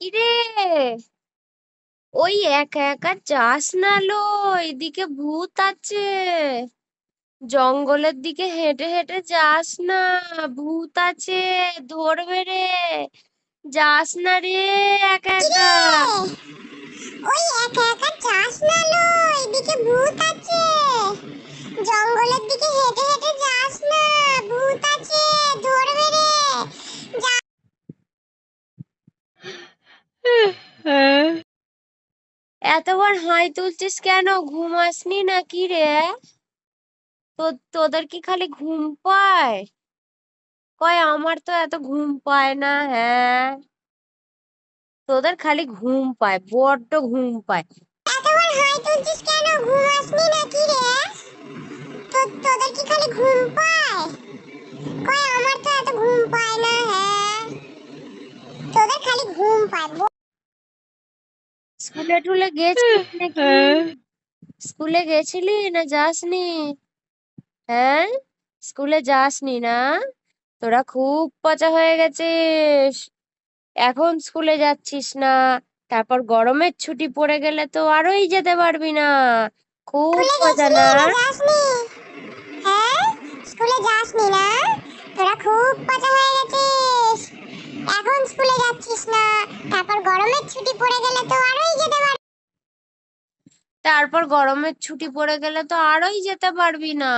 ইরে, ওই একা একা যাস না লো, এদিকে ভূত আছে। জঙ্গলের দিকে হেঁটে হেঁটে যাস না, ভূত আছে, ধরবে রে। যাস না রে একা একা। ওই একা একা যাস না লো, এদিকে ভূত আছে। জঙ্গলের দিকে হেঁটে হেঁটে যাস না, ভূত আছে, ধরবে রে। এতবার হাই তুলছিস কেন? ঘুম আসনি নাকি রে? তোদের কি খালি ঘুম পায়? কয় আমার তো এত ঘুম পায় না। হ্যাঁ, তোদের খালি ঘুম পায়, বড্ড ঘুম পায়। এতবার হাই তুলছিস কেন? ঘুম আসনি নাকি রে? তোদের কি খালি ঘুম পায়? কই আমার তো এত ঘুম পায় না। হ্যাঁ, তোদের খালি ঘুম পায়। স্কুলে টুলে গেছিস নাকি? স্কুলে গেছিলি না যাসনি? হ্যাঁ, স্কুলে যাসনি না? তোরা খুব পচা হয়ে গেছিস। এখন স্কুলে যাচ্ছিস না, তারপর গরমের ছুটি পড়ে গেলে তো আরোই যেতে পারবি না। খুব স্কুলে মজা গেছিলি না? না যাসনি? হ্যাঁ, স্কুলে যাসনি না? তোরা খুব পচা হয়ে গেছিস। এখন স্কুলে যাচ্ছিস না, তারপর গরমের ছুটি পড়ে গেলে তো আরোই যেতে পারবি। তারপর গরমের ছুটি পড়ে গেলে তো আরোই যেতে পারবি না।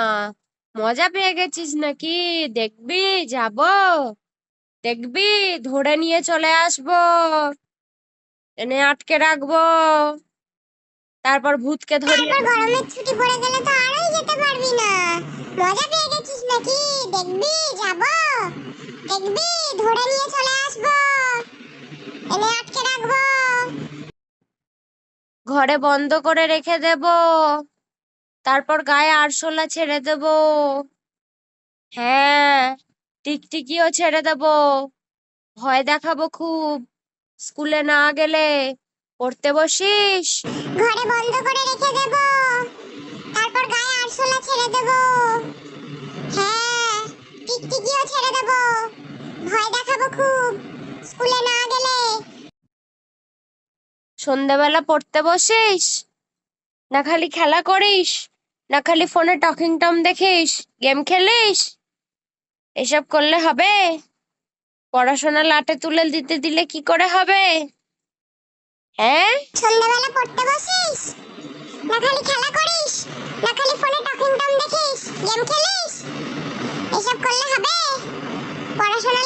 মজা পেয়ে গেছিস নাকি? দেখবি, যাব, দেখবি, ধরে নিয়ে চলে আসবো, এনে আটকে রাখবো, তারপর ভূতকে ধরিয়ে তারপর গরমের ছুটি পড়ে গেলে তো আরোই যেতে পারবি না। মজা পেয়ে গেছিস নাকি? দেখবি, যাব, দেখবি, ধরে নিয়ে চলে আসবো, এনে আটকে রাখবো। ঘরে বন্ধ করে রেখে দেব, তারপর গায়ে আরশোলা ছেড়ে দেব। হ্যাঁ, টিকটিকিও ছেড়ে দেব। ভয় দেখাবো খুব। স্কুলে না গেলে পড়তে বসিস। ঘরে বন্ধ করে রেখে দেব, তারপর গায়ে আরশোলা ছেড়ে দেব। হ্যাঁ, টিকটিকিও ছেড়ে দেব। ভয় দেখাবো খুব স্কুলে না গেলে। সন্ধ্যাবেলা পড়তে বসিস, না খালি খেলা করিস, না খালি ফোনে টকিং টম দেখিস, গেম খেলিস? এসব করলে হবে? পড়াশোনা লাটে তুলে দিতে দিলে কি করে হবে? হ্যাঁ, সন্ধ্যাবেলা পড়তে বসিস, না খালি খেলা করিস, না খালি ফোনে টকিং টম দেখিস, গেম খেলিস? এসব করলে হবে? পড়াশোনা